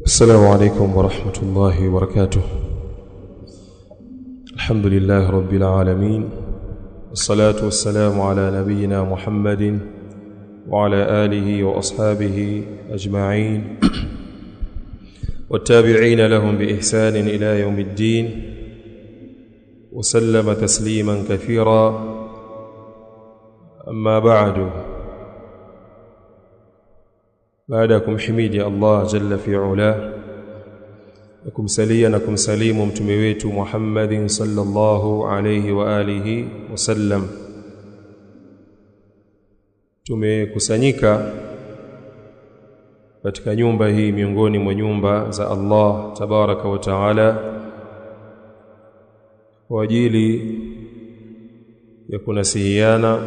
السلام عليكم ورحمة الله وبركاته. الحمد لله رب العالمين، والصلاة والسلام على نبينا محمد وعلى آله وأصحابه أجمعين والتابعين لهم بإحسان إلى يوم الدين، وسلم تسليما كثيرا. أما بعدكم حميدي الله جل في علاه، لكم سليا لكم سليم متمويت محمد صلى الله عليه وآله وسلم. Tumekusanyika katika nyumba hii miongoni mwa nyumba za Allah tabaraka wa taala kwa ajili ya kunasihiana,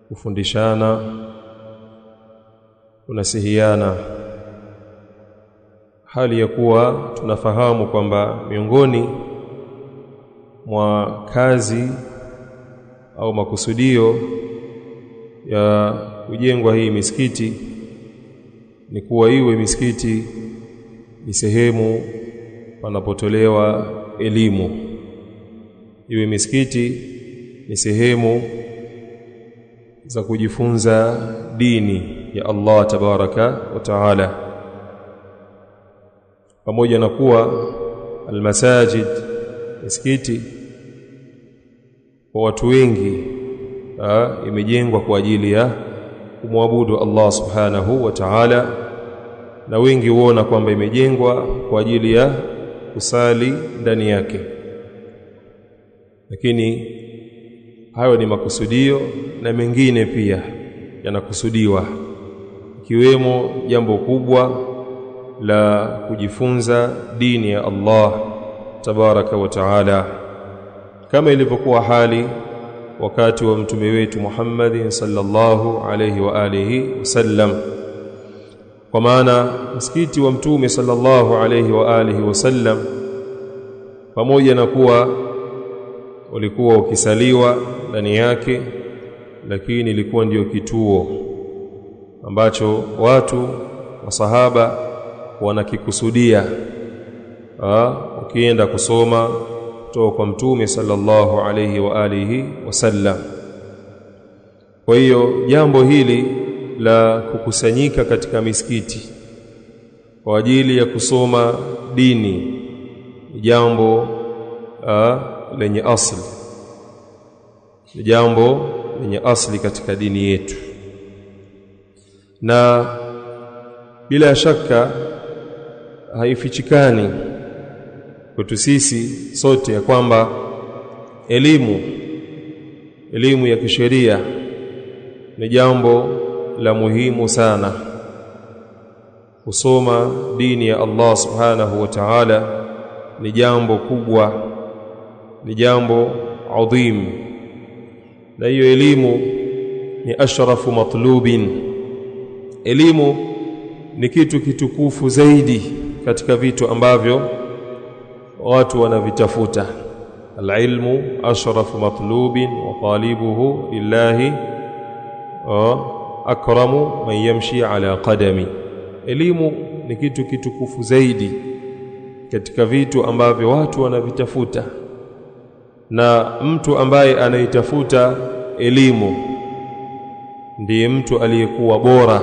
kufundishana, kunasihiana, hali ya kuwa tunafahamu kwamba miongoni mwa kazi au makusudio ya kujengwa hii misikiti ni kuwa iwe misikiti ni sehemu panapotolewa elimu, iwe misikiti ni sehemu za kujifunza dini ya Allah tabaraka wa taala, pamoja na kuwa almasajid, misikiti kwa watu wengi imejengwa kwa ajili ya kumwabudu Allah subhanahu wa ta'ala, na wengi huona kwamba imejengwa kwa ajili ya kusali ndani yake, lakini hayo ni makusudio na mengine pia yanakusudiwa, ikiwemo jambo kubwa la kujifunza dini ya Allah tabaraka wa taala, kama ilivyokuwa hali wakati wa mtume wetu Muhammad sallallahu alayhi wa alihi wasallam. Kwa maana msikiti wa mtume sallallahu alayhi wa alihi wasallam, pamoja na kuwa ulikuwa ukisaliwa ndani yake, lakini ilikuwa ndio kituo ambacho watu masahaba wanakikusudia ukienda kusoma kutoka kwa mtume sallallahu alayhi wa alihi wasallam. Kwa hiyo jambo hili la kukusanyika katika misikiti kwa ajili ya kusoma dini ni jambo lenye asili, ni jambo lenye asili katika dini yetu, na bila shaka haifichikani kwetu sisi sote ya kwamba elimu ya kisheria ni jambo la muhimu sana. Kusoma dini ya Allah subhanahu wa ta'ala ni jambo kubwa, ni jambo adhim, na hiyo elimu ni ashrafu matlubin. Elimu ni kitu kitukufu zaidi katika vitu ambavyo watu wanavitafuta. Al-ilmu ashrafu matlubin wa talibuhu lillahi akramu man yamshi ala qadami. Elimu ni kitu kitukufu zaidi katika vitu ambavyo watu wanavitafuta, na mtu ambaye anaitafuta elimu ndiye mtu aliyekuwa bora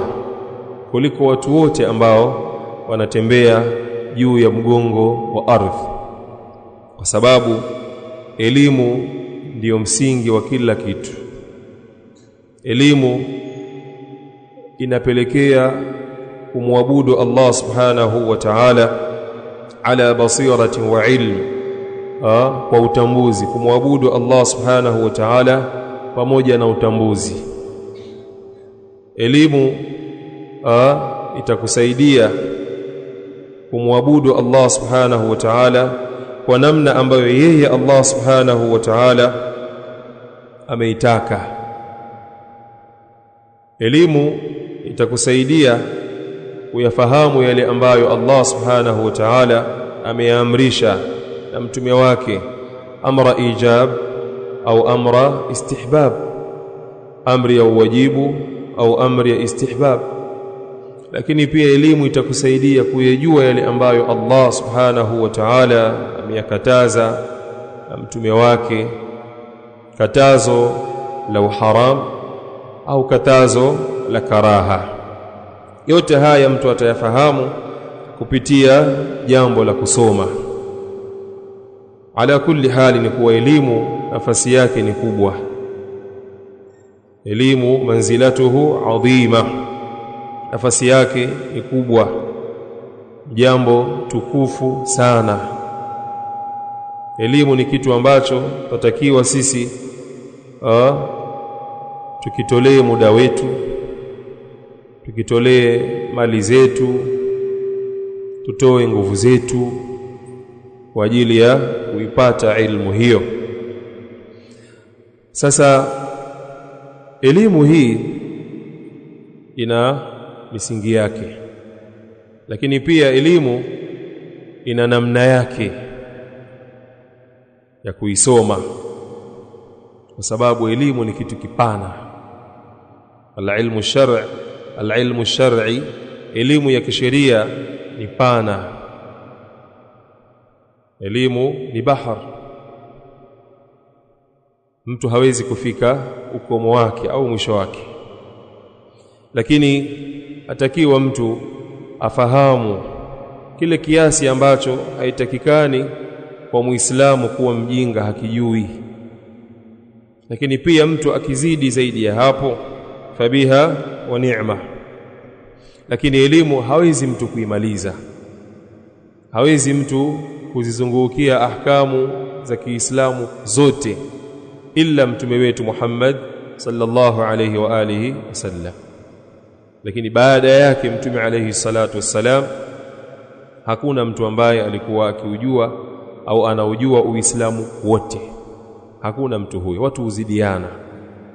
kuliko watu wote ambao wanatembea juu ya mgongo wa ardhi, kwa sababu elimu ndiyo msingi wa kila kitu. Elimu inapelekea kumwabudu Allah subhanahu wa ta'ala ala basiratin wa ilm, kwa utambuzi, kumwabudu Allah subhanahu wa ta'ala pamoja na utambuzi. Elimu itakusaidia kumwabudu Allah subhanahu wa ta'ala kwa namna ambayo yeye Allah subhanahu wa ta'ala ameitaka. Elimu itakusaidia kuyafahamu yale ambayo Allah subhanahu wa ta'ala ameamrisha na mtume wake, amra ijab au amra istihbab, amri ya wajibu au amri ya istihbab. lakini pia elimu itakusaidia kuyajua yale ambayo Allah subhanahu wa ta'ala ameyakataza na mtume wake, katazo la haram au katazo la karaha. Yote haya mtu atayafahamu kupitia jambo la kusoma. Ala kulli hali ni kuwa elimu nafasi yake ni kubwa. Elimu manzilatuhu adhima, nafasi yake ni kubwa, jambo tukufu sana. Elimu ni kitu ambacho tutakiwa sisi tukitolee muda wetu, tukitolee mali zetu, tutoe nguvu zetu kwa ajili ya kuipata ilmu hiyo. Sasa elimu hii ina misingi yake, lakini pia elimu ina namna yake ya kuisoma, kwa sababu elimu ni kitu kipana. Al-ilmu shar'i, elimu ya kisheria ni pana. Elimu ni bahar, mtu hawezi kufika ukomo wake au mwisho wake, lakini atakiwa mtu afahamu kile kiasi ambacho haitakikani kwa Muislamu kuwa mjinga hakijui. Lakini pia mtu akizidi zaidi ya hapo fabiha wa ni'ma. Lakini elimu hawezi mtu kuimaliza, hawezi mtu kuzizungukia ahkamu za Kiislamu zote illa mtume wetu Muhammad sallallahu alayhi wa alihi wasallam. Lakini baada yake mtume alayhi salatu wassalam hakuna mtu ambaye alikuwa akiujua au anaujua Uislamu wote. Hakuna mtu huyo. Watu huzidiana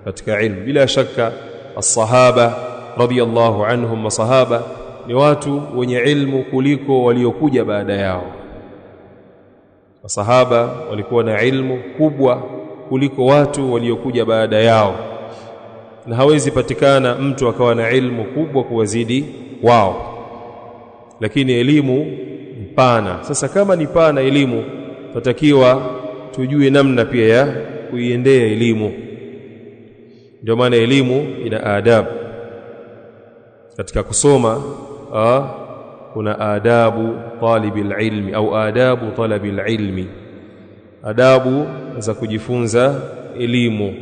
katika ilmu. Bila shaka as-sahaba radiyallahu anhum, masahaba ni watu wenye ilmu kuliko waliokuja baada yao. Masahaba walikuwa na ilmu kubwa kuliko watu waliokuja baada yao, na hawezi patikana mtu akawa na ilmu kubwa kuwazidi wao. Lakini elimu ni pana. Sasa kama ni pana elimu, tutakiwa tujue namna pia ya kuiendea elimu. Ndio maana elimu ina adabu. Katika kusoma kuna adabu talibil ilmi au adabu talabil ilmi, adabu za kujifunza elimu,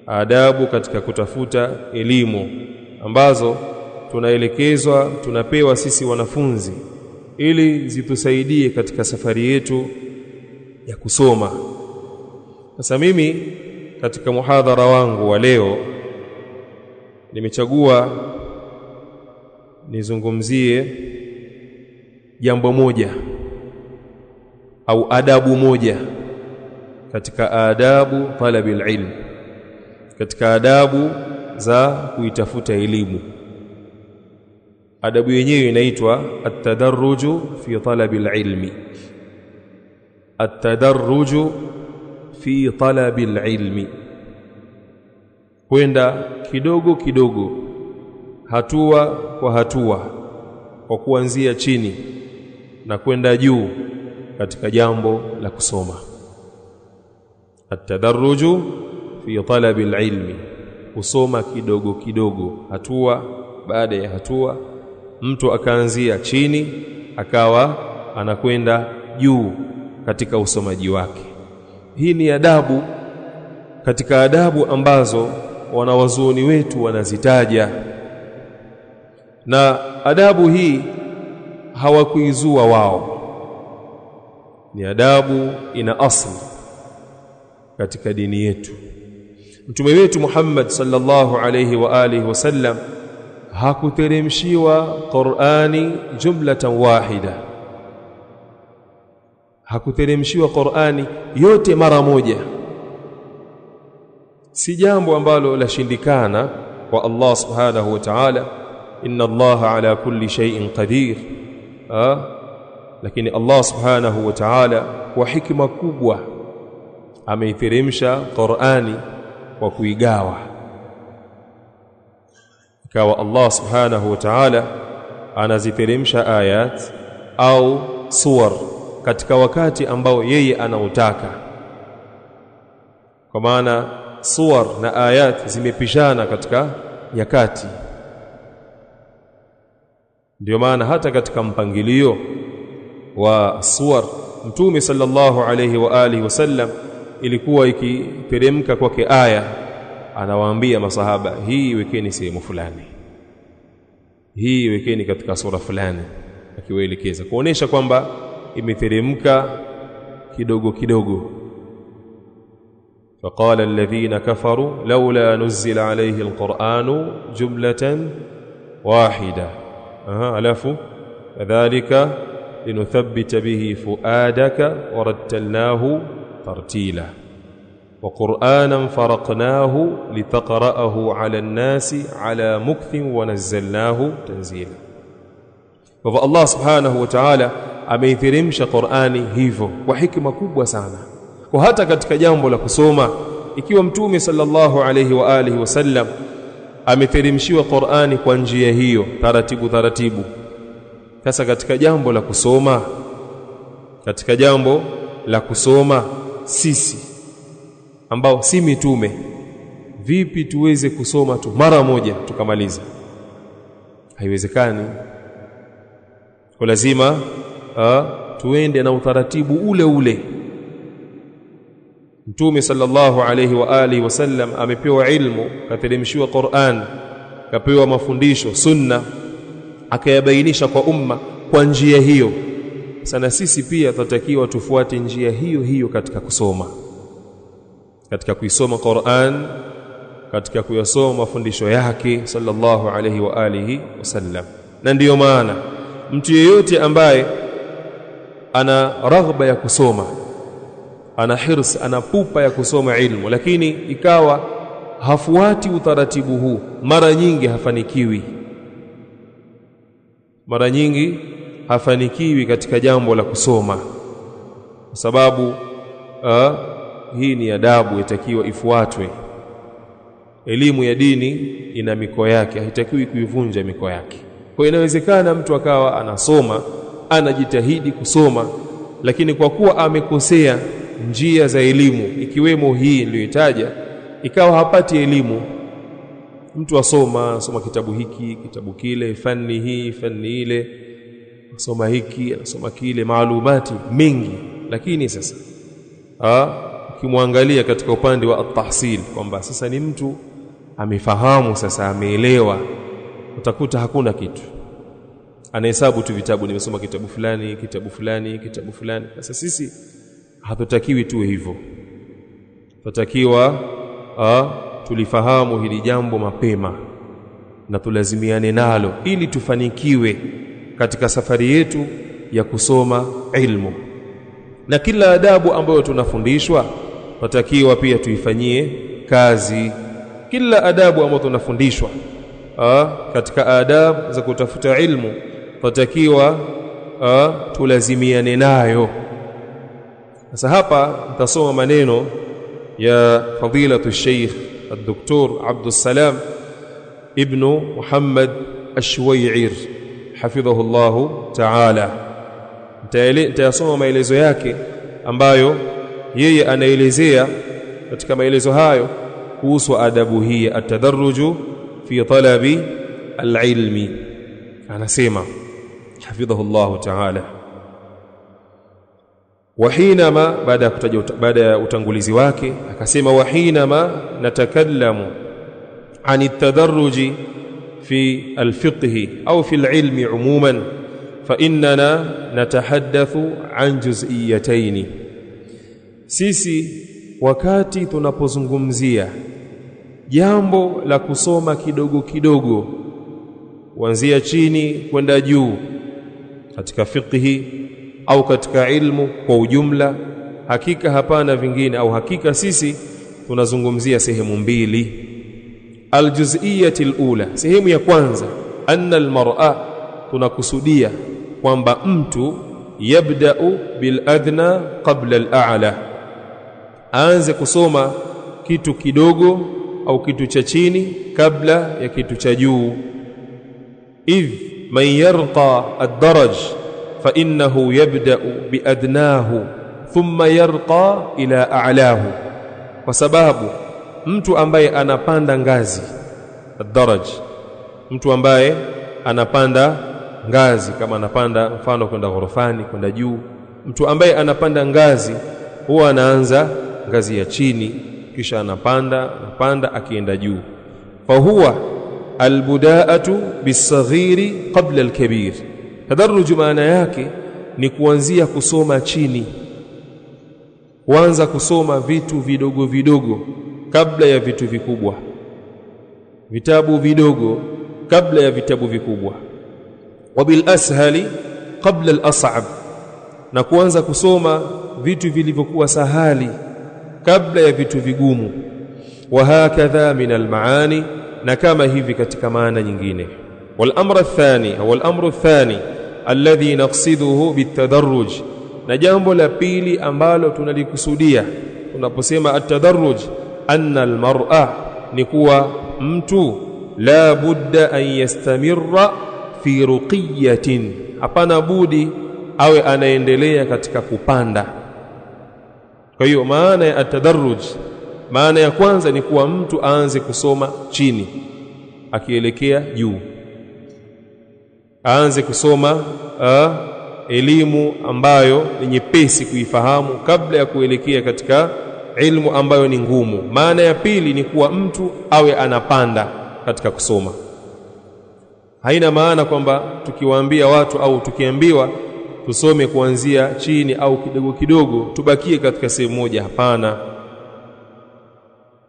adabu katika kutafuta elimu ambazo tunaelekezwa, tunapewa sisi wanafunzi ili zitusaidie katika safari yetu ya kusoma. Sasa mimi katika muhadhara wangu wa leo nimechagua nizungumzie jambo moja au adabu moja katika adabu talabil ilm, katika adabu za kuitafuta elimu. Adabu yenyewe inaitwa at-tadarruju fi talabil ilmi. At-tadarruju fi talabil ilmi, kwenda kidogo kidogo, hatua kwa hatua, kwa kuanzia chini na kwenda juu katika jambo la kusoma. At-tadarruju fi talabil ilmi, kusoma kidogo kidogo, hatua baada ya hatua. Mtu akaanzia chini akawa anakwenda juu katika usomaji wake. Hii ni adabu katika adabu ambazo wanawazuoni wetu wanazitaja, na adabu hii hawakuizua wao. Ni adabu ina asli katika dini yetu. Mtume wetu Muhammad sallallahu alayhi wa alihi wasallam hakuteremshiwa Qur'ani jumlatan wahida, hakuteremshiwa Qur'ani yote mara moja. Si jambo ambalo lashindikana kwa Allah subhanahu wa ta'ala, inna Allah ala kulli shay'in qadir. Lakini Allah subhanahu wa ta'ala kwa hikma kubwa ameiteremsha Qur'ani kwa kuigawa. Ikawa Allah subhanahu wa ta'ala anaziteremsha ayat au suwar katika wakati ambao yeye anautaka. Kwa maana suwar na ayat zimepishana katika nyakati. Ndio maana hata katika mpangilio wa suwar Mtume sallallahu alayhi wa alihi wasallam ilikuwa ikiteremka kwake aya, anawaambia masahaba, hii wekeni sehemu fulani, hii wekeni katika sura fulani, akiwaelekeza kuonesha kwamba imeteremka kidogo kidogo. فقال الذين كفروا لولا نزل عليه القرآن جملة واحدة ألف ذلك لنثبت به فؤادك ورتلناه ترتيلا وقرآنا فرقناه لتقرأه على الناس على مكث ونزلناه تنزيلا. فالله سبحانه وتعالى ameiteremsha Qur'ani hivyo kwa hikma kubwa sana. Kwa hata katika jambo la kusoma, ikiwa Mtume sallallahu alayhi wa alihi wasallam ameteremshiwa Qur'ani kwa njia hiyo taratibu taratibu, sasa katika jambo la kusoma sisi ambao si mitume, vipi tuweze kusoma tu mara moja tukamaliza? Haiwezekani. Kwa lazima tuende na utaratibu ule ule. Mtume sallallahu alayhi wa alihi wasallam amepewa ilmu, kateremshiwa Qur'an, kapewa mafundisho sunna, akayabainisha kwa umma kwa njia hiyo. Sana sisi pia tutatakiwa tufuate njia hiyo hiyo katika kusoma, katika kuisoma Qur'an, katika kuyasoma mafundisho yake sallallahu alayhi wa alihi wasallam. Na ndiyo maana mtu yeyote ambaye ana raghba ya kusoma, ana hirs, ana pupa ya kusoma ilmu, lakini ikawa hafuati utaratibu huu, mara nyingi hafanikiwi katika jambo la kusoma, kwa sababu hii ni adabu itakiwa ifuatwe. Elimu ya dini ina miko yake, haitakiwi kuivunja miko yake. Kwa inawezekana mtu akawa anasoma, anajitahidi kusoma, lakini kwa kuwa amekosea njia za elimu, ikiwemo hii niliyotaja, ikawa hapati elimu. Mtu asoma kitabu hiki, kitabu kile, fani hii, fani ile, asoma hiki, anasoma kile, maalumati mengi, lakini sasa ukimwangalia katika upande wa at-tahsil kwamba sasa ni mtu amefahamu, sasa ameelewa, utakuta hakuna kitu. Anahesabu tu vitabu, nimesoma kitabu fulani, kitabu fulani, kitabu fulani. Sasa sisi hatutakiwi tuwe hivyo. Tutakiwa tulifahamu hili jambo mapema na tulazimiane nalo ili tufanikiwe katika safari yetu ya kusoma ilmu. Na kila adabu ambayo tunafundishwa tutakiwa pia tuifanyie kazi. Kila adabu ambayo tunafundishwa katika adabu za kutafuta ilmu tutakiwa tulazimiane nayo. Sasa hapa nitasoma maneno ya fadilatu Sheikh Dr. Abdussalam ibn Muhammad Ash-Shuwai'ir hafidhahu Allah ta'ala. Nitasoma maelezo yake ambayo yeye anaelezea katika maelezo hayo kuhusu adabu hii at-tadarruju fi talabi al-ilmi. Anasema hafidhahu Allah ta'ala, wahinama, baada ya utangulizi wake akasema, wahinama natakallamu عن التدرج في الفقه أو في العلم عموما فإننا نتحدث عن جزئيتين. Sisi wakati tunapozungumzia jambo la kusoma kidogo kidogo kuanzia chini kwenda juu katika fiqhi au katika ilmu kwa ujumla, hakika hapana vingine, au hakika sisi tunazungumzia sehemu mbili. Aljuz'iyati alula, sehemu ya kwanza, anna almar'a, tunakusudia kwamba mtu yabda'u bil adna qabla al a'la, aanze kusoma kitu kidogo au kitu cha chini kabla ya kitu cha juu. Idh man yarqa ad-daraj fa innahu yabda'u bi adnahu thumma yarqa ila a'lahu, kwa sababu mtu ambaye anapanda ngazi, ad-daraj, mtu ambaye anapanda ngazi, kama anapanda mfano kwenda ghorofani kwenda juu, mtu ambaye anapanda ngazi huwa anaanza ngazi ya chini kisha anapanda akienda juu. Fahuwa albuda'atu bisaghiri qabla alkabir. Tadarruj maana yake ni kuanzia kusoma chini, kuanza kusoma vitu vidogo vidogo kabla ya vitu vikubwa, vitabu vidogo kabla ya vitabu vikubwa. Wabil ashali qabla al-as'ab, na kuanza kusoma vitu vilivyokuwa sahali kabla ya vitu vigumu. Wa hakadha min al-maani, na kama hivi katika maana nyingine. Wal amru athani alladhi naqsiduhu bitadarruj, na jambo la pili ambalo tunalikusudia tunaposema at-tadarruj, anna al-mar'a, ni kuwa mtu la budda an yastamirra fi ruqiyatin, hapana budi awe anaendelea katika kupanda. Kwa hiyo maana ya at-tadarruj, maana ya kwanza ni kuwa mtu aanze kusoma chini akielekea juu, aanze kusoma elimu ambayo ni nyepesi kuifahamu kabla ya kuelekea katika ilmu ambayo ni ngumu. Maana ya pili ni kuwa mtu awe anapanda katika kusoma. Haina maana kwamba tukiwaambia watu au tukiambiwa tusome kuanzia chini au kidogo kidogo tubakie katika sehemu moja. Hapana,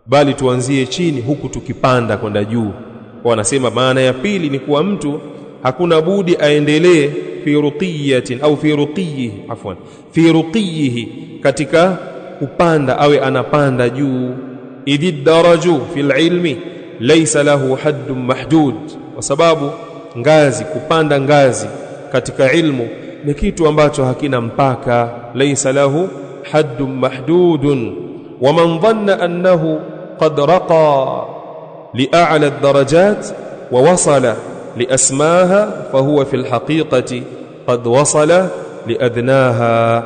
bali tuanzie chini huku tukipanda kwenda juu. Kwa wanasema maana ya pili ni kuwa mtu hakuna budi aendelee fi ruqiyatin au fi ruqiyihi, katika kupanda awe anapanda juu. Idhi daraju fil ilmi laysa lahu haddun mahdud, kwa sababu ngazi, kupanda ngazi katika ilmu ni kitu ambacho hakina mpaka. Laysa lahu haddun mahdudun, wa man dhanna annahu qad raqa li'a'la ad-darajat wa wasala liasmaha fahuwa fil haqiqati qad wasala liadnaha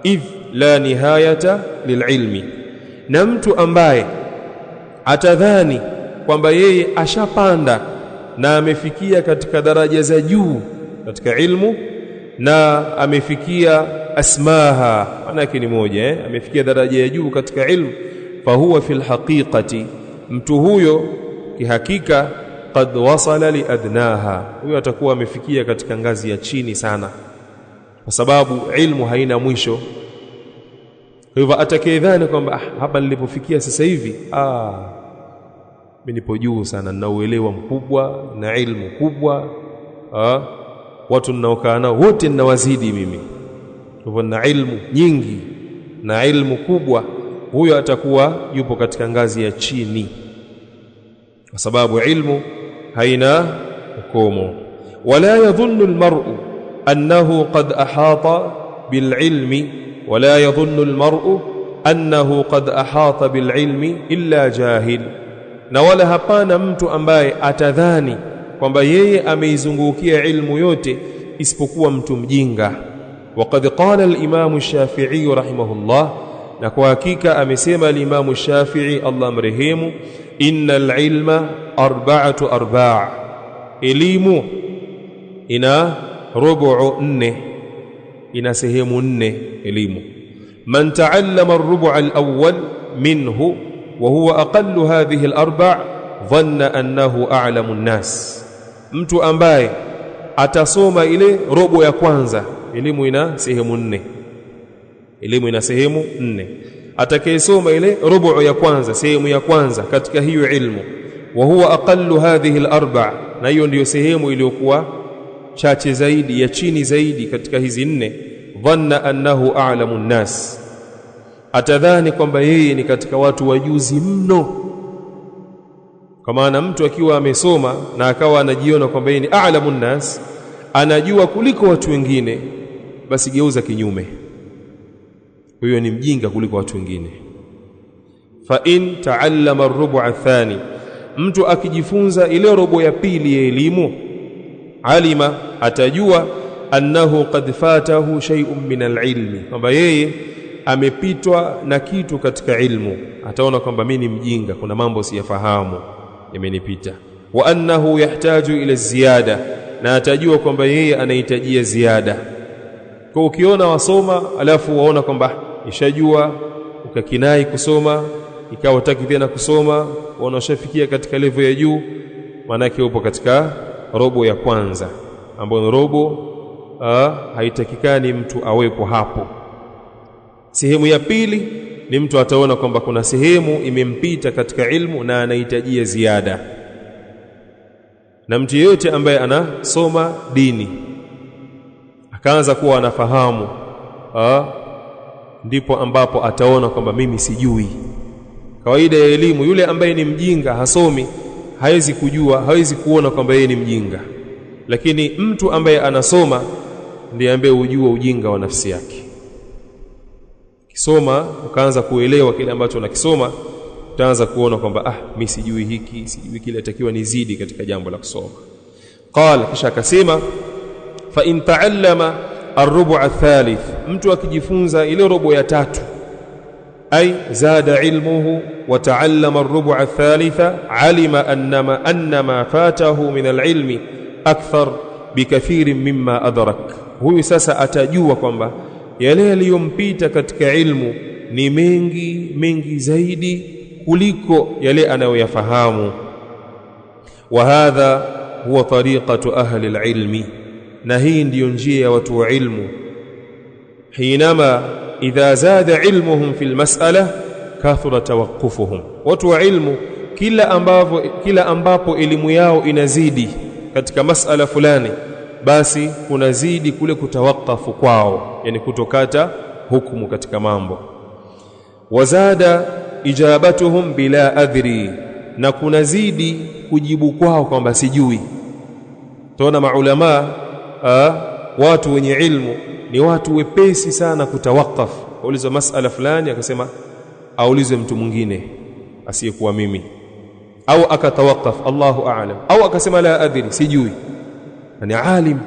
idh la nihayata lililmi. Na mtu ambaye atadhani kwamba yeye ashapanda na amefikia katika daraja za juu katika ilmu na amefikia asmaha, maana yake ni moja, amefikia daraja ya juu katika ilmu, fahuwa fil haqiqati, mtu huyo kihakika qad wasala liadnaha, huyo atakuwa amefikia katika ngazi ya chini sana, kwa sababu ilmu haina mwisho. Kwa hivyo atakayedhani kwamba hapa nilipofikia sasa hivi mimi nipo juu sana, na uelewa mkubwa na ilmu kubwa, watu ninaokaa nao wote ninawazidi mimi, kwa hivyo na ilmu nyingi na ilmu kubwa, huyo atakuwa yupo katika ngazi ya chini, kwa sababu ilmu haina ukomo. Wala yadhunnu almar'u annahu qad ahata bililmi, wala yadhunnu almar'u annahu qad ahata bililmi illa jahil, na wala hapana mtu ambaye atadhani kwamba yeye ameizungukia ilmu yote isipokuwa mtu mjinga. Waqad qala al-Imam Shafi'i rahimahullah, na kwa hakika amesema al-Imam Shafi'i Allah amrehemu, innal ilma arba'atu arba', elimu ina rubu'u nne, ina sehemu nne elimu. Man ta'allama ar-rubu' al-awwal minhu wa huwa aqallu hadhihi al-arba' dhanna annahu a'lamu an-nas, mtu ambaye atasoma ile robo ya kwanza, elimu ina sehemu nne, elimu ina sehemu nne. Atakayesoma ile robo ya kwanza, sehemu ya kwanza katika hiyo ilmu, wa huwa aqallu hadhihi al-arba', na hiyo ndiyo sehemu iliyokuwa chache zaidi, ya chini zaidi katika hizi nne, dhanna annahu a'lamu an-nas, atadhani kwamba yeye ni katika watu wajuzi mno. Kwa maana mtu akiwa amesoma na akawa anajiona kwamba yeye ni a'lamu an-nas, anajua kuliko watu wengine, basi geuza kinyume, huyo ni mjinga kuliko watu wengine. Fa in ta'allama ar-rubu' athani, mtu akijifunza ile robo ya pili ya elimu, alima atajua annahu qad fatahu shay'un min al-ilmi, kwamba yeye amepitwa na kitu katika ilmu. Ataona kwamba mimi ni mjinga, kuna mambo siyafahamu yamenipita. Wa annahu yahtaju ila ziyada, na atajua kwamba yeye anahitajia ziada. Kwa ukiona wasoma alafu waona kwamba ishajua, ukakinai kusoma, ikawa hutaki tena kusoma, wanashafikia katika level ya juu, maana yake upo katika robo ya kwanza, ambayo ni robo haitakikani mtu awepo hapo. Sehemu ya pili ni mtu ataona kwamba kuna sehemu imempita katika ilmu na anahitajia ziada. Na mtu yeyote ambaye anasoma dini akaanza kuwa anafahamu, ndipo ambapo ataona kwamba mimi sijui. Kawaida ya elimu, yule ambaye ni mjinga hasomi, hawezi kujua, hawezi kuona kwamba yeye ni mjinga. Lakini mtu ambaye anasoma ndiye ambaye hujua ujinga wa nafsi yake. Kisoma ukaanza kuelewa kile ambacho unakisoma, utaanza kuona kwamba mimi sijui hiki, sijui kile, natakiwa nizidi katika jambo la kusoma. Qala, kisha akasema fa in ta'allama ar-rubu' ath-thalith, mtu akijifunza ile robo ya tatu, ay zada ilmuhu wa ta'allama ar-rubu' ath-thalitha, alima annama fatahu min al-ilmi akthar bikathirin mimma adrak. Huyu sasa atajua kwamba yale yaliyompita katika ilmu ni mengi zaidi kuliko yale anayoyafahamu. Wa hadha huwa tariqatu ahli alilmi, na hii ndiyo njia ya watu wa ilmu. Hinama idha zada ilmuhum fil mas'ala kathura tawaqqufuhum, watu wa ilmu kila ambapo elimu yao inazidi katika mas'ala fulani, basi kunazidi kule kutawakafu kwao, yani kutokata hukumu katika mambo. Wazada ijabatuhum bila adri, na kunazidi kujibu kwao kwamba sijui. Tuona maulama watu wenye ilmu ni watu wepesi sana kutawakafu. Aulizwa masala fulani akasema aulizwe mtu mwingine asiyekuwa mimi, au akatawakaf Allahu a'lam, au akasema la adri, sijui. Ni alim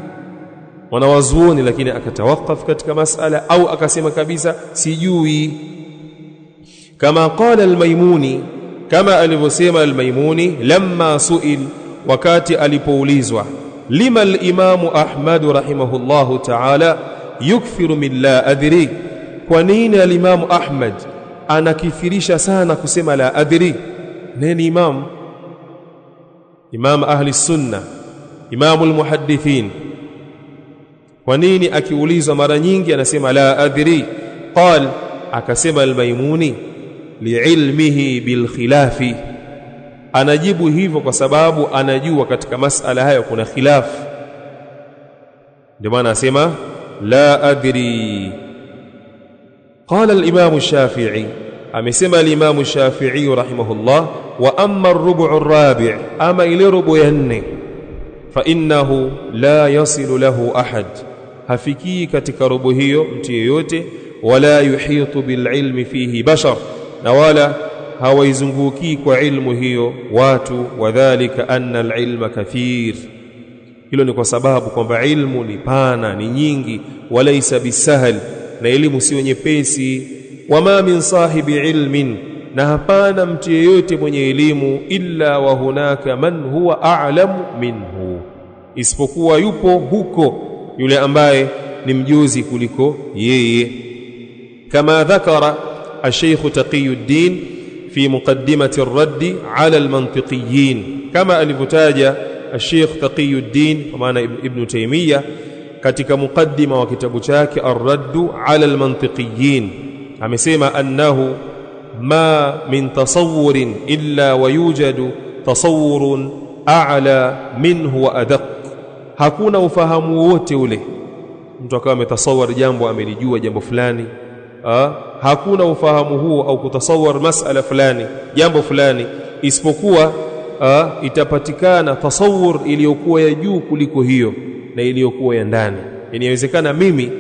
wanawazuoni, lakini akatawakaf katika masala, au akasema kabisa sijui. Kama qala al-Maimuni, kama alivyosema al-Maimuni lamma suil, wakati alipoulizwa, lima al-Imam Ahmad rahimahullahu ta'ala yukthiru min la adri, kwa nini al-Imam Ahmad anakithirisha sana kusema la adri? Nani imam ahli sunna, imamul muhaddithin, kwa nini akiulizwa mara nyingi anasema la adri? Qal, akasema al-Maimuni liilmihi bil khilafi, anajibu hivyo kwa sababu anajua katika masala hayo kuna khilaf, ndio maana asema la adri. Qala al-Imam Shafi'i, amesema al-Imam Shafi'i rahimahullah, wa amma ar-rubu' ar-rabi', ama ile rubu ya 4, fa innahu la yasilu lahu ahad, hafikii katika rubu hiyo mtu yeyote, wala yuhitu bil ilmi fihi bashar, na wala hawaizunguki kwa ilmu hiyo watu. Wadhālika anna al-ilma kathir, hilo ni kwa sababu kwamba ilmu ni pana, ni nyingi. Walaysa bisahl, na elimu si nyepesi. Wama min sahibi ilmin, na hapana mtu yeyote mwenye elimu, illa wa hunaka man huwa a'lamu minhu, isipokuwa yupo huko yule ambaye ni mjuzi kuliko yeye. Kama dhakara الشيخ تقي الدين في مقدمة الرد على المنطقيين, كما alivyotaja الشيخ تقي الدين ومعنى ابن تيمية katika mukaddima wa kitabu chake الرد على المنطقيين, amesema annahu ma min tasawwur illa wayujadu tasawwur a'la minhu wa adaq, hakuna ufahamu wote ule mtu akawa ametasawwar jambo, amelijua jambo fulani, hakuna ufahamu huo au kutasawwar masala fulani, jambo fulani, isipokuwa itapatikana tasawwur iliyokuwa ya juu kuliko hiyo na iliyokuwa ya ndani. Inawezekana mimi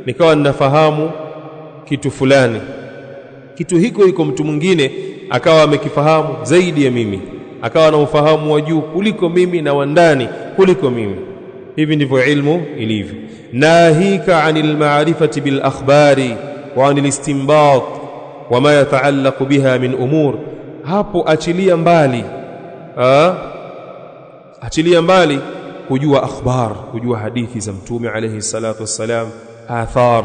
nikawa ninafahamu kitu fulani, kitu hiko iko mtu mwingine akawa amekifahamu zaidi ya mimi, akawa na ufahamu wa juu kuliko mimi na wa ndani kuliko mimi. hivi ndivyo ilmu ilivyo. Nahika anil ma'rifati bil akhbari wa anil istinbat wama yataallaq biha min umur, hapo achilia mbali kujua akhbar, kujua hadithi za mtume alayhi salatu wassalam, athar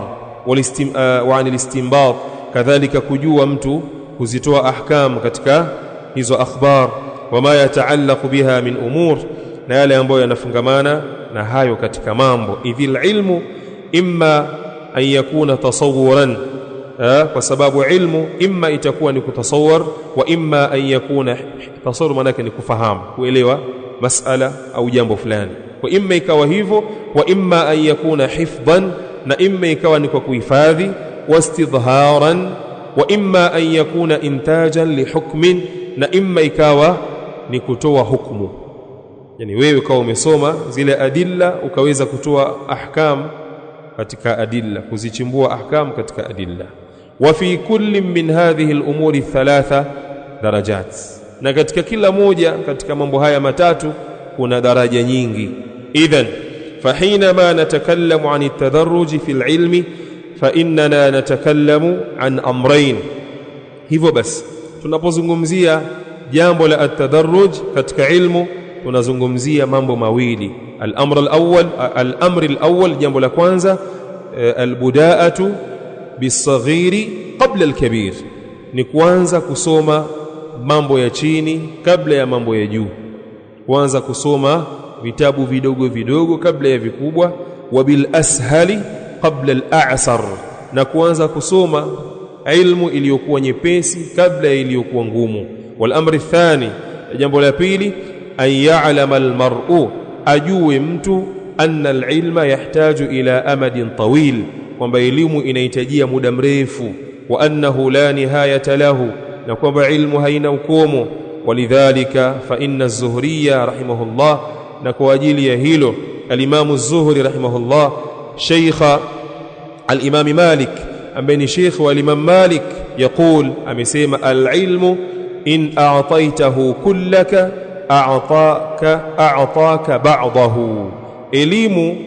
wa anil istinbat, kadhalika kujua mtu kuzitoa ahkam katika hizo akhbar, wama yataallaq biha min umur, na yale ambayo yanafungamana na hayo katika mambo. Idhil ilmu imma an yakuna tasawuran, kwa sababu ilmu imma itakuwa ni kutasawwar, wa imma an yakuna tasawwur, maana ni kufahamu, kuelewa masala au jambo fulani. Kwa imma ikawa hivyo, wa imma an yakuna hifdhan, na imma ikawa ni kwa kuhifadhi, wastidharan, wa imma an yakuna intajan lihukmin, na imma ikawa ni kutoa hukumu. Yani wewe kama umesoma zile adilla ukaweza kutoa ahkam katika adilla, kuzichimbua ahkam katika adilla. Wa fi kulli min hadhihi al-umuri thalatha darajat, na katika kila moja katika mambo haya matatu kuna daraja nyingi. Idhan fahinama natakallamu an at-tadarruj fi al-ilmi fa innana natakallamu an amrayn. Hivyo basi tunapozungumzia jambo la at-tadarruj katika ilmu tunazungumzia mambo mawili. Al-amr al-awwal, jambo la kwanza, al-budaa'atu bis-saghiri qabla al-kabir, ni kuanza kusoma mambo ya chini kabla ya mambo ya juu, kuanza kusoma vitabu vidogo vidogo kabla ya vikubwa. Wa bil ashali qabla al-a'sar, na kuanza kusoma ilmu iliyokuwa nyepesi kabla ya iliyokuwa ngumu. Wal amri athani, jambo la pili, an ya'lama al-mar'u, ajue mtu, anna al-ilma yahtaju ila amadin tawil, kwamba elimu inahitajia muda mrefu. Wa annahu la nihayata lahu, na kwamba ilmu haina ukomo. Walidhalika fa inna az-Zuhriya rahimahullah, na kwa ajili ya hilo al-Imam az-Zuhri rahimahullah, sheikha al-Imam Malik, ambaye ni sheikh wa al-Imam Malik, yaqul, amesema, al-ilmu in a'taytahu kullaka a'taka ba'dahu, elimu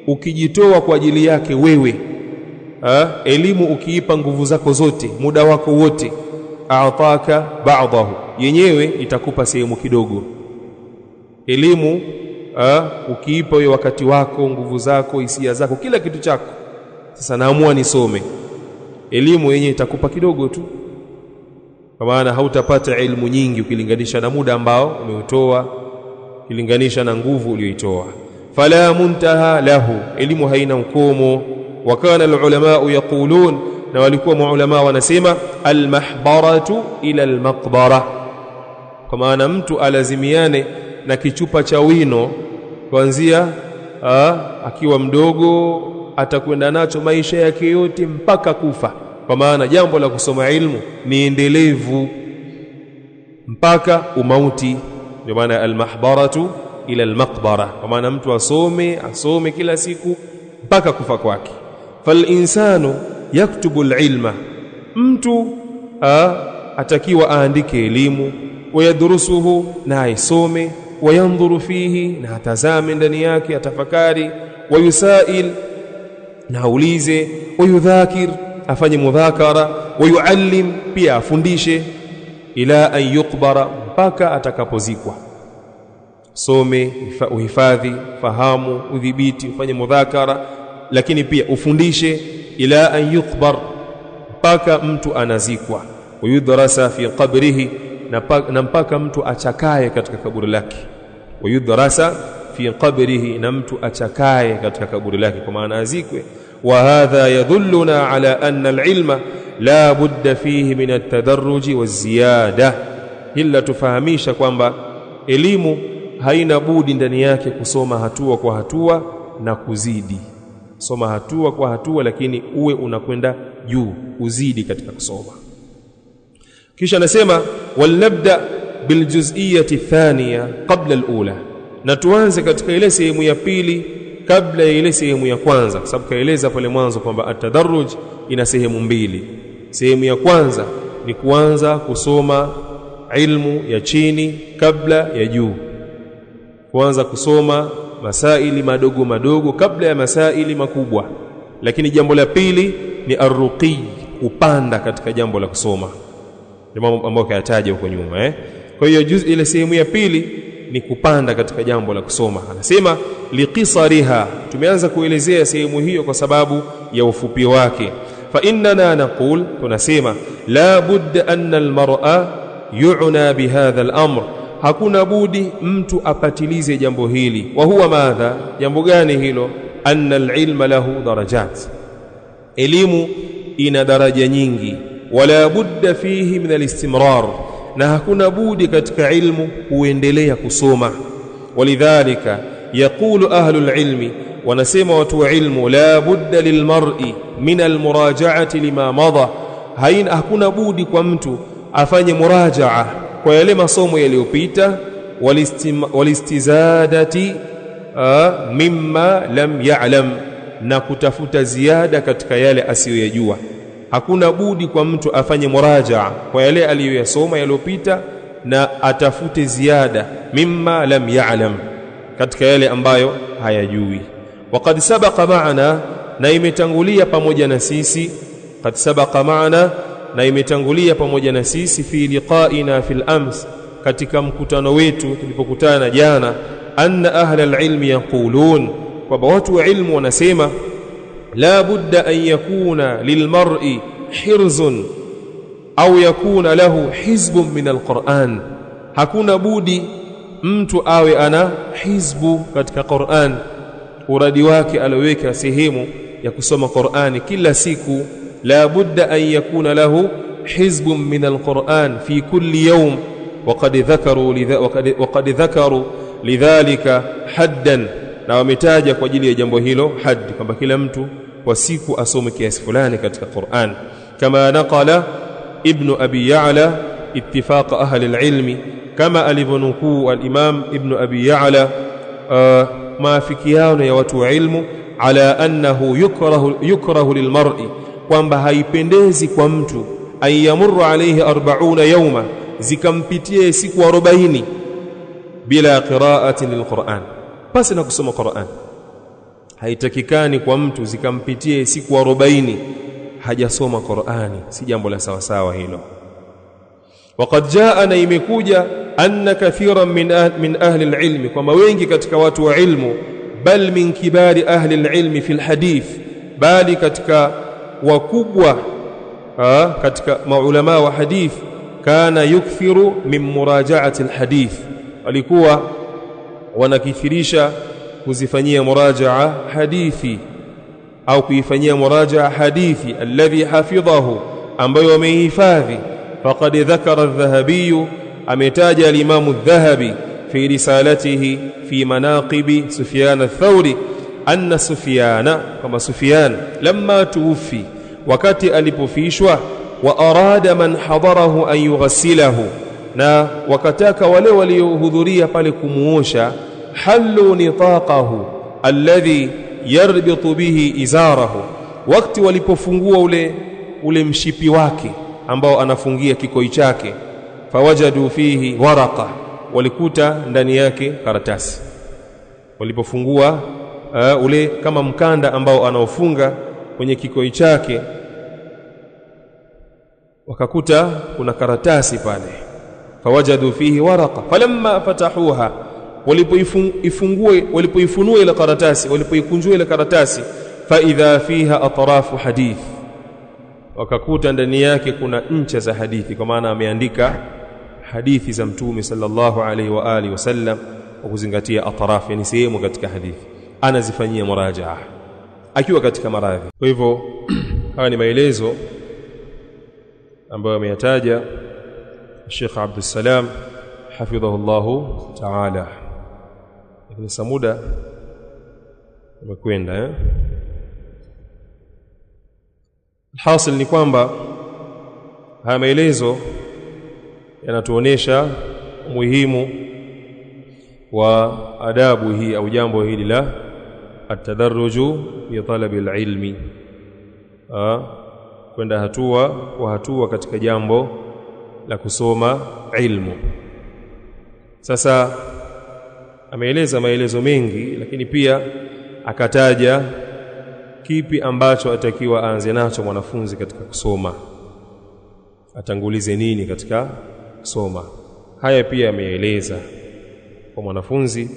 ukijitoa kwa ajili yake wewe, elimu ukiipa nguvu zako zote, muda wako wote, a'taka ba'dahu, yenyewe itakupa sehemu kidogo. Elimu ukiipa wewe wakati wako, nguvu zako, hisia zako, kila kitu chako, sasa naamua nisome, elimu yenyewe itakupa kidogo tu, kwa maana hautapata ilmu nyingi ukilinganisha na muda ambao umeutoa, ukilinganisha na nguvu uliyoitoa. Fala muntaha lahu, elimu haina ukomo. Wa kana alulama yaqulun, na walikuwa maulama wanasema, almahbaratu ila almaqbara, kwa maana mtu alazimiane na kichupa cha wino kuanzia akiwa mdogo, atakwenda nacho maisha yake yote mpaka kufa. Kwa maana jambo la kusoma ilmu ni endelevu mpaka umauti. Ndio maana almahbaratu ila almaqbara, kwa maana mtu asome kila siku mpaka kufa kwake. Fal insanu yaktubu alilma, mtu atakiwa aandike elimu, wayadrusuhu, na aisome, wayandhuru fihi, na atazame ndani yake, atafakari, wayusail, na aulize, wayudhakir, afanye mudhakara, wayuallim, pia afundishe, ila an yuqbara, mpaka atakapozikwa. Some, uhifadhi, fahamu, udhibiti, ufanye mudhakara, lakini pia ufundishe, ila an yuqbar, mpaka mtu anazikwa. Wayudrasa fi qabrihi, na mpaka mtu achakae katika kaburi lake. Wayudrasa fi qabrihi, na mtu achakae katika kaburi lake, kwa maana azikwe. Wa hadha yadhulluna ala anna al-ilma la budda fihi min at-tadarruj waz-ziyada, illa tufahamisha kwamba elimu haina budi ndani yake kusoma hatua kwa hatua na kuzidi. Soma hatua kwa hatua, lakini uwe unakwenda juu, uzidi katika kusoma. Kisha anasema, walnabda biljuz'iyati thaniya qabla alula, na tuanze katika ile sehemu ya pili kabla ya ile sehemu ya kwanza, kwa sababu kaeleza pale mwanzo kwamba at-tadarruj ina sehemu mbili. Sehemu ya kwanza ni kuanza kusoma ilmu ya chini kabla ya juu, kuanza kusoma masaili madogo madogo kabla ya masaili makubwa. Lakini jambo la pili ni arruqi, kupanda katika jambo la kusoma, mambo ambayo kayataja huko nyuma. Kwa hiyo ile sehemu ya pili ni kupanda katika jambo la kusoma. Anasema liqisariha, tumeanza kuelezea sehemu hiyo kwa sababu ya ufupi wake. Fa innana naqul, tunasema la budda anna almar'a yu'na bihadha al-amr, hakuna budi mtu apatilize jambo hili. Wa huwa madha, jambo gani hilo? Anna al-ilma lahu darajat, elimu ina daraja nyingi. Wala budda fihi min al-istimrar, na hakuna budi katika ilmu kuendelea kusoma. Walidhalika yaqulu ahlul ilmi, wanasema watu wa ilmu, la budda lilmar'i min almuraja'ati lima madha, hakuna budi kwa mtu afanye murajaa kwa yale masomo yaliyopita, walistizadati mimma lam ya'lam, na kutafuta ziada katika yale asiyoyajua. Hakuna budi kwa mtu afanye murajaa kwa yale aliyoyasoma yaliyopita na atafute ziada mimma lam ya'lam, katika yale ambayo hayajui. Waqad sabaqa ma'ana, na imetangulia pamoja na sisi, qad sabaqa ma'ana, na imetangulia pamoja na sisi fi liqa'ina fil ams, katika mkutano wetu tulipokutana jana, anna ahla alilmi yaqulun, kwamba watu wa ilmu wanasema la budda an yakuna lilmar'i hirzun au yakuna lahu hizbun min alquran, hakuna budi mtu awe ana hizbu katika Qur'an, uradi wake aloweka sehemu ya kusoma Qur'ani kila siku. La budda an yakuna lahu hizbun min alquran fi kulli yawm, وقد ذكروا lidhalika haddan, na wametaja kwa ajili ya jambo hilo hadd, kwamba kila mtu kwa siku asome kiasi fulani katika Qur'an. Kama naqala ibn abi ya'la ittifaq ahli alilmi, kama alivyonukuu al-imam ibn abi ya'la maafikiano ya watu wa ilmu, ala annahu yukrahu lilmar'i, kwamba haipendezi kwa mtu ayamurru alayhi 40 yawma, zikampitie siku 40 bila qira'atin lilquran, pasi na kusoma Qur'an. Haitakikani kwa mtu zikampitie siku 40 hajasoma Qur'ani, si jambo la sawa sawa hilo. Waqad jaa, na imekuja, anna kathiran min ahli alilmi, kwamba wengi katika watu wa ilmu, bal min kibari ahli alilmi fi alhadith, bali katika wakubwa katika maulama wa hadith, kana yukthiru min murajaati alhadith, walikuwa wanakithirisha kuzifanyia murajaa hadithi au kuifanyia murajaa hadithi alladhi hafidhahu, ambayo wamehifadhi. Faqad dhakara adh-Dhahabi, ametaja al-Imam adh-Dhahabi fi risalatihi fi manaqibi Sufyan ath-Thawri, anna Sufyana, kama Sufyan lamma tuwfi, wakati alipofishwa, wa arada man hadarahu an yughassilahu, na wakataka wale waliohudhuria pale kumuosha, hallu nitaqahu alladhi yarbitu bihi izarahu, wakati walipofungua ule mshipi wake ambao anafungia kikoi chake, fawajadu fihi waraqa, walikuta ndani yake karatasi. Walipofungua ule kama mkanda ambao anaofunga kwenye kikoi chake, wakakuta kuna karatasi pale. Fawajadu fihi waraqa falamma fatahuha, walipoifunua ile karatasi, walipoikunjua ile karatasi, fa idha fiha atrafu hadith, wakakuta ndani yake kuna ncha za hadithi, kwa maana ameandika hadithi za Mtume sallallahu alaihi wa alihi wasallam, kwa kuzingatia atraf, yani sehemu katika hadithi, anazifanyia murajaa akiwa katika maradhi. Kwa hivyo haya ni maelezo ambayo ameyataja Sheikh Abdul Salam hafidhahullahu ta'ala. Lakini samuda umekwenda. Hasil ni kwamba haya maelezo yanatuonesha umuhimu wa adabu hii au jambo hili la atadarruju bi talabi alilmi, kwenda hatua kwa hatua katika jambo la kusoma ilmu. Sasa ameeleza maelezo mengi, lakini pia akataja kipi ambacho atakiwa aanze nacho mwanafunzi katika kusoma, atangulize nini katika kusoma. Haya pia ameeleza kwa mwanafunzi.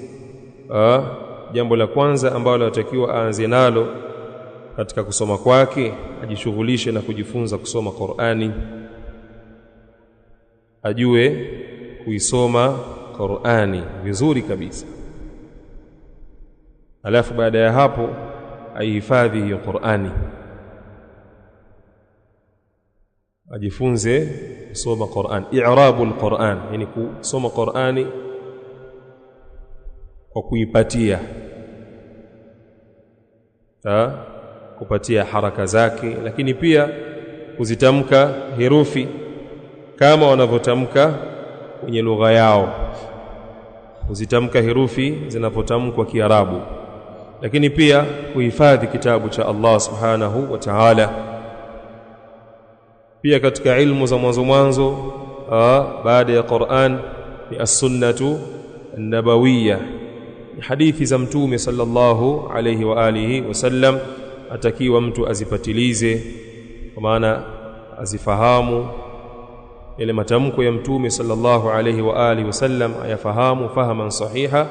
Jambo la kwanza ambalo atakiwa aanze nalo katika kusoma kwake, ajishughulishe na kujifunza kusoma Qur'ani, ajue kuisoma Qur'ani vizuri kabisa. Alafu baada ya hapo aihifadhi hiyo Qur'ani, ajifunze kusoma Qur'an, i'rabul Qur'an, yani kusoma Qur'ani kwa kuipatia kupatia haraka zake, lakini pia kuzitamka herufi kama wanavyotamka kwenye lugha yao, kuzitamka herufi zinapotamkwa Kiarabu, lakini pia kuhifadhi kitabu cha Allah subhanahu wa ta'ala. Pia katika ilmu za mwanzo baada ya Qur'an ni as-sunnatu an-nabawiyya, hadithi za mtume sallallahu alayhi wa alihi wasallam, atakiwa mtu azipatilize, kwa maana azifahamu ile matamko ya mtume sallallahu alayhi wa alihi wasallam, ayafahamu fahaman sahiha,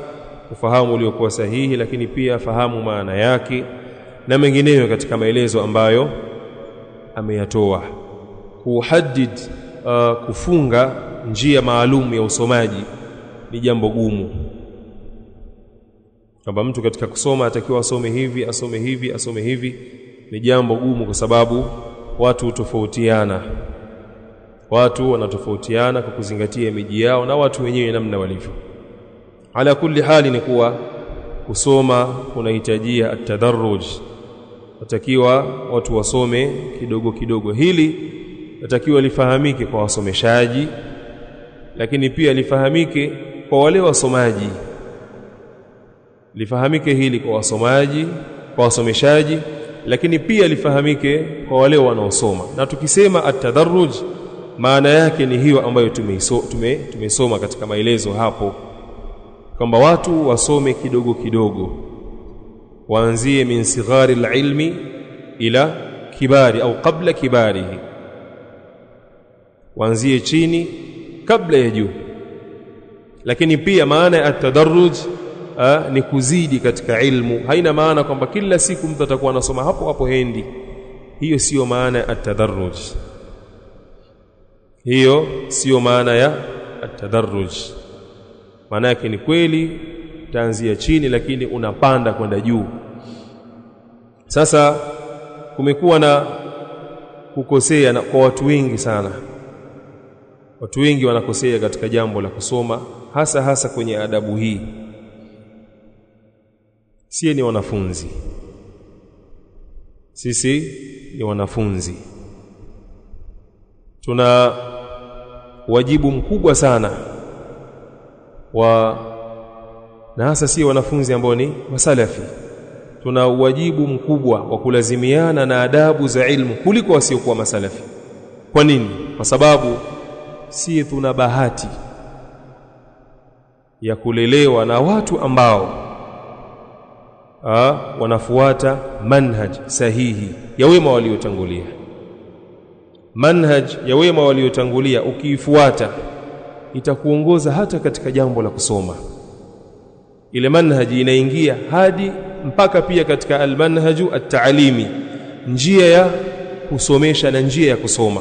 ufahamu uliokuwa sahihi, lakini pia fahamu maana yake na mengineyo katika maelezo ambayo ameyatoa. Kuhadid kufunga njia maalum ya usomaji ni jambo gumu, kwamba mtu katika kusoma atakiwa asome hivi, asome hivi, asome hivi, ni jambo gumu, kwa sababu watu hutofautiana. Watu wanatofautiana kwa kuzingatia miji yao na watu wenyewe namna walivyo. Ala kulli hali ni kuwa kusoma kunahitajia at-tadarruj, watakiwa watu wasome kidogo kidogo. Hili natakiwa lifahamike kwa wasomeshaji, lakini pia lifahamike kwa wale wasomaji. Lifahamike hili kwa wasomaji, kwa wasomeshaji, lakini pia lifahamike kwa wale wanaosoma. Na tukisema at-tadarruj, maana yake ni hiyo ambayo tumesoma katika maelezo hapo, kwamba watu wasome kidogo kidogo, waanzie min sighari al-ilmi ila kibari au qabla kibarihi, waanzie chini kabla ya juu. Lakini pia maana ya at-tadarruj ni kuzidi katika ilmu. Haina maana kwamba kila siku mtu atakuwa anasoma hapo hapo hendi. Hiyo sio maana ya at-tadarruj, hiyo sio maana ya at-tadarruj. Maana yake ni kweli utaanzia chini, lakini unapanda kwenda juu. Sasa kumekuwa na kukosea kwa watu wengi sana. Watu wengi wanakosea katika jambo la kusoma, hasa kwenye adabu hii. Sisi ni wanafunzi, sisi ni wanafunzi, tuna wajibu mkubwa sana na hasa si wanafunzi ambao ni masalafi, tuna wajibu mkubwa wa kulazimiana na adabu za ilmu kuliko wasiokuwa masalafi. Kwa nini? Kwa sababu si tuna bahati ya kulelewa na watu ambao wanafuata manhaj sahihi ya wema waliotangulia. Manhaj ya wema waliotangulia ukiifuata itakuongoza hata katika jambo la kusoma. Ile manhaji inaingia hadi mpaka pia katika almanhaju at-ta'limi, njia ya kusomesha na njia ya kusoma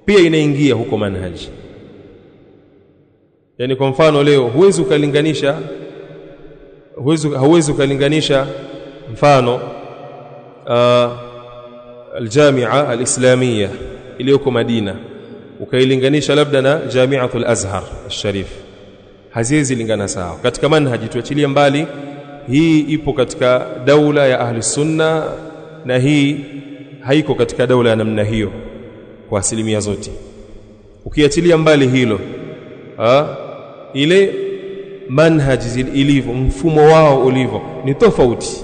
pia inaingia huko manhaji. Yani kwa mfano leo huwezi ukalinganisha mfano aljamia alislamia iliyoko Madina ukailinganisha labda na Jami'atul Azhar al-Sharif. Haziwezi lingana sawa katika manhaji. Tuachilia mbali hii ipo katika daula ya ahli sunna na hii haiko katika daula ya namna hiyo kwa asilimia zote. Ukiachilia mbali hilo, ile manhaji ilivyo, mfumo wao ulivyo ni tofauti.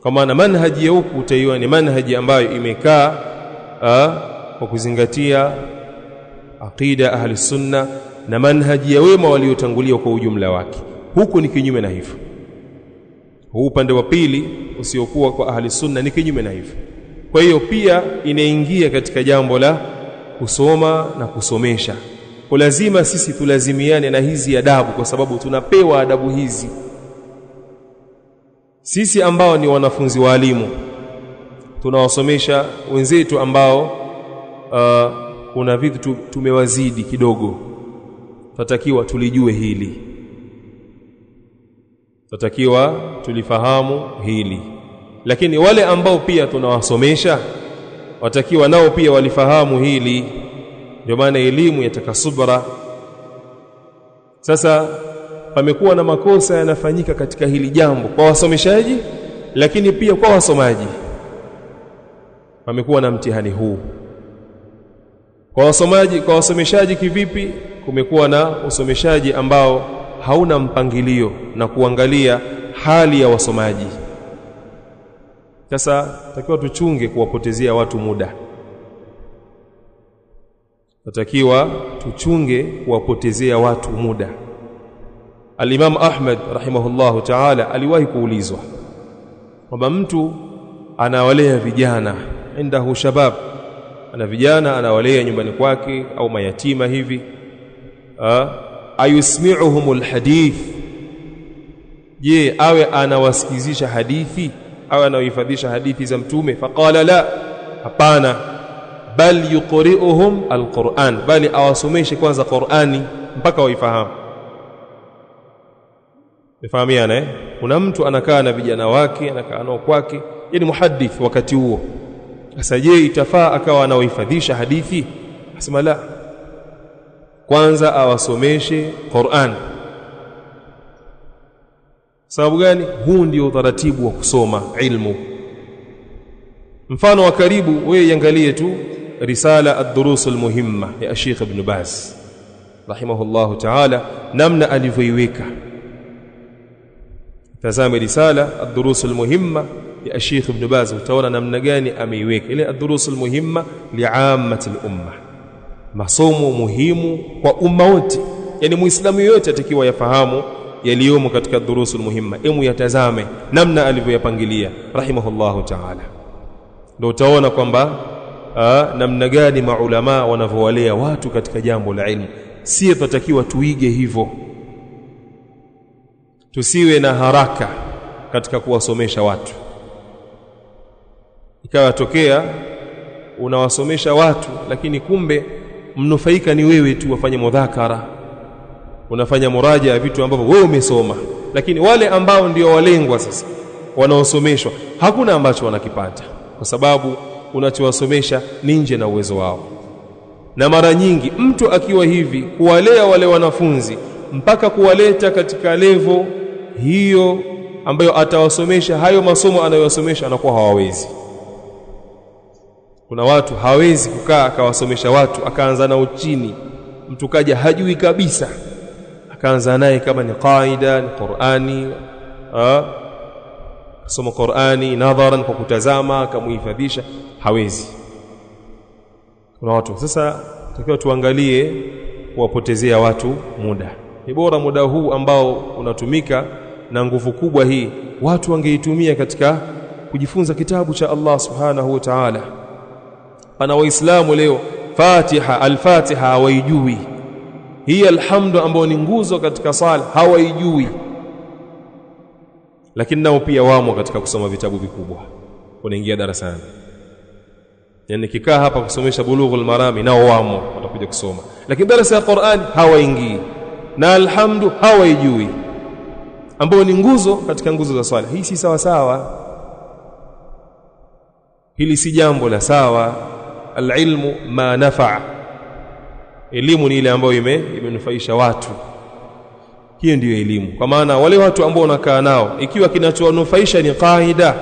Kwa maana manhaji ya huku utaiona ni manhaji ambayo imekaa kwa kuzingatia aqida ahli sunna, na manhaji ya wema waliotangulia kwa ujumla wake. Huku ni kinyume na hivyo. Huu upande wa pili usiokuwa kwa ahli sunna ni kinyume na hivyo. Kwa hiyo pia inaingia katika jambo la kusoma na kusomesha. Kwa lazima sisi tulazimiane na hizi adabu, kwa sababu tunapewa adabu hizi sisi ambao ni wanafunzi walimu. Tunawasomesha wenzetu ambao kuna vitu tumewazidi kidogo, tutakiwa tulijue hili, tutakiwa tulifahamu hili. Lakini wale ambao pia tunawasomesha watakiwa nao pia walifahamu hili. Ndio maana elimu yataka subra. Sasa pamekuwa na makosa yanafanyika katika hili jambo kwa wasomeshaji, lakini pia kwa wasomaji. Pamekuwa na mtihani huu kwa wasomaji. Kwa wasomeshaji kivipi? Kumekuwa na usomeshaji ambao hauna mpangilio na kuangalia hali ya wasomaji. Sasa takiwa tuchunge kuwapotezea watu muda. Tatakiwa tuchunge kuwapotezea watu muda. Al-Imam Ahmad rahimahullahu ta'ala aliwahi kuulizwa kwamba mtu anawalea vijana, indahu shabab, ana vijana anawalea nyumbani kwake au mayatima hivi, ayusmi'uhumul hadith, je, awe anawasikizisha hadithi au anawahifadhisha hadithi za Mtume? Faqala la, hapana, bal yuqri'uhum alquran, bali awasomeshe kwanza Qur'ani mpaka waifahamu. Mfahamiana kuna mtu anakaa na vijana wake, anakaa nao kwake, yani muhaddith wakati huo. Sasa je, itafaa akawa anawahifadhisha hadithi? Asema la, kwanza awasomeshe Qur'an. Sababu gani? Huu ndio utaratibu wa kusoma ilmu. Mfano wa karibu, wewe iangalie tu risala ad-durus al-muhimma ya Sheikh Ibn Baz rahimahullahu ta'ala, namna alivyoiweka. Tazama risala ad-durus al-muhimma ya Sheikh Ibn Baz, utaona namna gani ameiweka ile ad-durus al-muhimma li'ammati al-umma, masomo muhimu kwa umma wote. Yani muislamu yote atakiwa yafahamu yaliyomo katika ad-durus al-muhimma. Emu yatazame namna alivyoyapangilia rahimahullahu ta'ala, ndio utaona kwamba namna gani maulama wanavyowalea watu katika jambo la ilmu. Sisi tunatakiwa tuige hivyo, tusiwe na haraka katika kuwasomesha watu. Ikawa tokea unawasomesha watu, lakini kumbe mnufaika ni wewe tu, wafanye mudhakara, unafanya muraja ya vitu ambavyo wewe umesoma, lakini wale ambao ndio walengwa sasa wanaosomeshwa hakuna ambacho wanakipata, kwa sababu unachowasomesha ni nje na uwezo wao. Na mara nyingi mtu akiwa hivi kuwalea wale wanafunzi mpaka kuwaleta katika level hiyo ambayo atawasomesha hayo masomo anayosomesha, anakuwa hawawezi. Kuna watu hawezi kukaa akawasomesha watu, akaanza nao chini, mtu kaja hajui kabisa, akaanza naye kama ni qaida, ni Qur'ani, soma Qur'ani nadharan, kwa kutazama, akamuhifadhisha, hawezi. Kuna watu sasa takiwa tuangalie kuwapotezea watu muda. Ni bora muda huu ambao unatumika na nguvu kubwa hii watu wangeitumia katika kujifunza kitabu cha Allah subhanahu wa ta'ala. Pana waislamu leo Fatiha, al-Fatiha hawaijui. Hii alhamdu ambayo ni nguzo katika sala hawaijui. Lakini nao pia wamo katika kusoma vitabu vikubwa, unaingia darasani. Yani kikaa hapa kusomesha Bulughul Marami, nao wamo watakuja kusoma, lakini darasa ya Qur'an hawaingii, na alhamdu hawaijui, ambayo ni nguzo katika nguzo za swala. Hii si sawa sawa, hili si jambo la sawa. Alilmu ma nafa, elimu ni ile ambayo imenufaisha watu. Hiyo ndiyo elimu. Kwa maana wale watu ambao unakaa nao, ikiwa kinachowanufaisha ni qaida,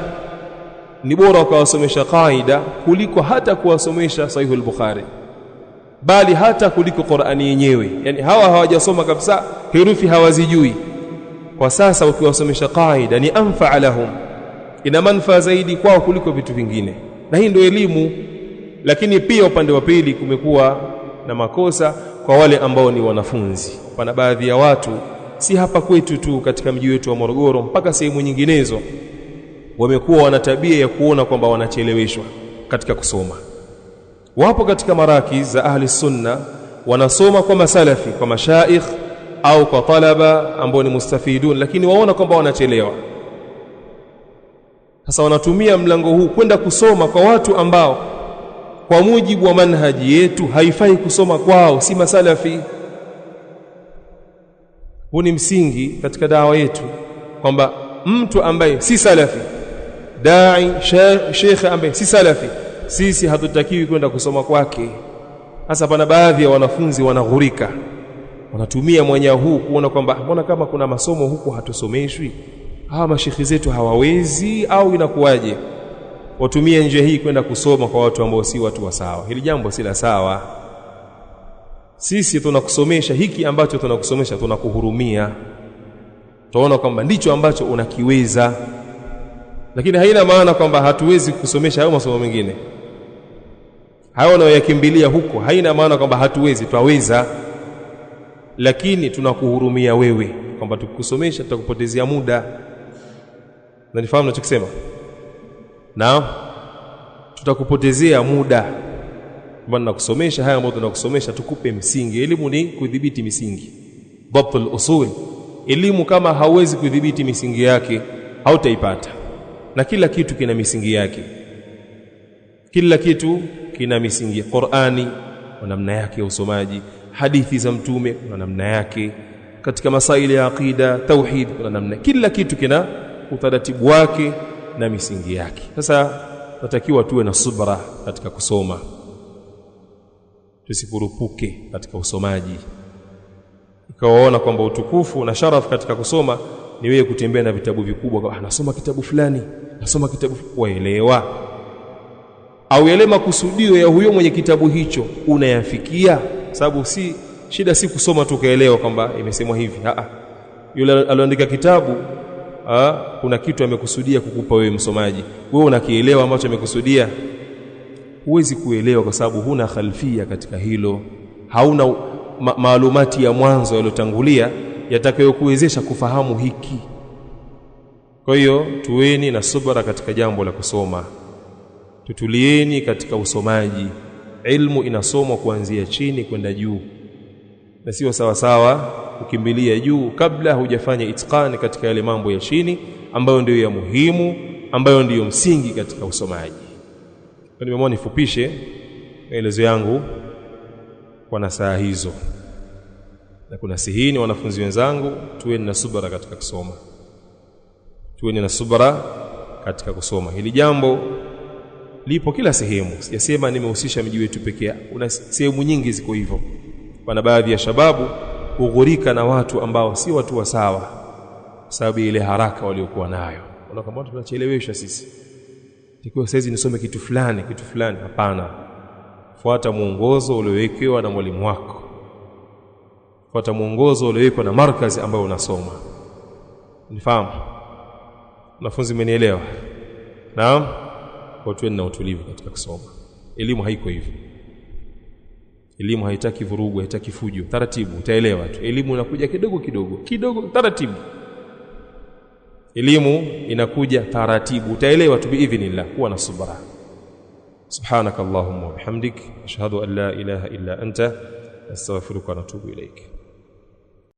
ni bora kuwasomesha qaida kuliko hata kuwasomesha Sahih al-Bukhari, bali hata kuliko Qur'ani yenyewe. Yani hawa hawajasoma kabisa, herufi hawazijui. Kwa sasa ukiwasomesha qaida ni anfa lahum, ina manufaa zaidi kwao kuliko vitu vingine, na hii ndio elimu. Lakini pia upande wa pili kumekuwa na makosa, kwa wale ambao ni wanafunzi. Pana baadhi ya watu, si hapa kwetu tu, katika mji wetu wa Morogoro mpaka sehemu nyinginezo, wamekuwa wana tabia ya kuona kwamba wanacheleweshwa katika kusoma. Wapo katika marakiz za ahli sunna wanasoma kwa masalafi, kwa mashaikh au kwa talaba ambao ni mustafidun, lakini waona kwamba wanachelewa. Sasa wanatumia mlango huu kwenda kusoma kwa watu ambao kwa mujibu wa manhaji yetu haifai kusoma kwao, si masalafi. Huu ni msingi katika dawa yetu, kwamba mtu ambaye si salafi, dai sheikh ambaye si salafi, sisi hatutakiwi kwenda kusoma kwake. Hasa pana baadhi ya wanafunzi wanaghurika, wanatumia mwanya huu kuona kwamba mbona kama kuna masomo huku hatusomeshwi, hawa mashekhi zetu hawawezi au inakuwaje. Watumie njia hii kwenda kusoma kwa watu ambao si watu wa sawa. Hili jambo si la sawa. Sisi tunakusomesha hiki ambacho tunakusomesha, tunakuhurumia, tunaona kwamba ndicho ambacho unakiweza, lakini haina maana kwamba hatuwezi kusomesha hayo masomo mengine. Hayo unayoyakimbilia huko haina maana kwamba hatuwezi, twaweza, lakini tunakuhurumia wewe kwamba tukusomesha tutakupotezea muda. Na nifahamu ninachokisema? Naam, tutakupotezea muda. Bwana nakusomesha haya ambayo tunakusomesha tukupe msingi. Elimu ni kudhibiti misingi, dhabtul usul. Elimu kama hauwezi kudhibiti misingi yake hautaipata. Na kila kitu kina misingi yake, kila kitu kina misingi. Qur'ani kwa namna yake ya usomaji, hadithi za mtume kwa namna yake, katika masaili ya aqida, tauhid kwa namna. Kila kitu kina utaratibu wake na misingi yake. Sasa tunatakiwa tuwe na subra katika kusoma, tusipurupuke katika usomaji. Ikawaona kwamba utukufu na sharafu katika kusoma ni wewe kutembea na vitabu vikubwa, kwa nasoma kitabu fulani, nasoma kitabu, waelewa au yale makusudio ya huyo mwenye kitabu hicho unayafikia. Sababu si shida si kusoma tu kaelewa kwamba imesemwa hivi. Yule aliandika kitabu kuna kitu amekusudia kukupa wewe msomaji. Wewe unakielewa ambacho amekusudia? Huwezi kuelewa kwa sababu huna khalfia katika hilo, hauna maalumati ya mwanzo yaliyotangulia yatakayokuwezesha kufahamu hiki. Kwa hiyo tuweni na subra katika jambo la kusoma, tutulieni katika usomaji. Ilmu inasomwa kuanzia chini kwenda juu, na sio sawa sawa kukimbilia juu kabla hujafanya itqani katika yale mambo ya chini ambayo ndio ya muhimu, ambayo ndio msingi katika usomaji. Kwa nimeamua nifupishe maelezo yangu kwa nasaha hizo, na kuna sihini wanafunzi wenzangu, tuweni na subra katika kusoma, tuweni na subra katika kusoma. Hili jambo lipo kila sehemu, sijasema nimehusisha mji wetu pekee, kuna sehemu nyingi ziko hivyo. Pana baadhi ya shababu hughurika na watu ambao si watu wa sawa, sababu ile haraka waliokuwa nayo. Unakwambia tunacheleweshwa sisi, tikiwa sasa nisome kitu fulani. Hapana, fuata mwongozo uliowekewa na mwalimu wako, fuata mwongozo uliowekwa na markazi ambayo unasoma. Nifahamu wanafunzi, mmenielewa? Naam, kwa tuwe na utulivu katika kusoma. Elimu haiko hivyo. Elimu haitaki vurugu, haitaki fujo. Taratibu utaelewa tu. Elimu inakuja kidogo taratibu. Elimu inakuja taratibu, utaelewa tu biidhnillah. Kuwa na subra. Subhanakallahumma wa bihamdik, ashhadu an la ilaha illa anta, astaghfiruka wa atubu ilaik.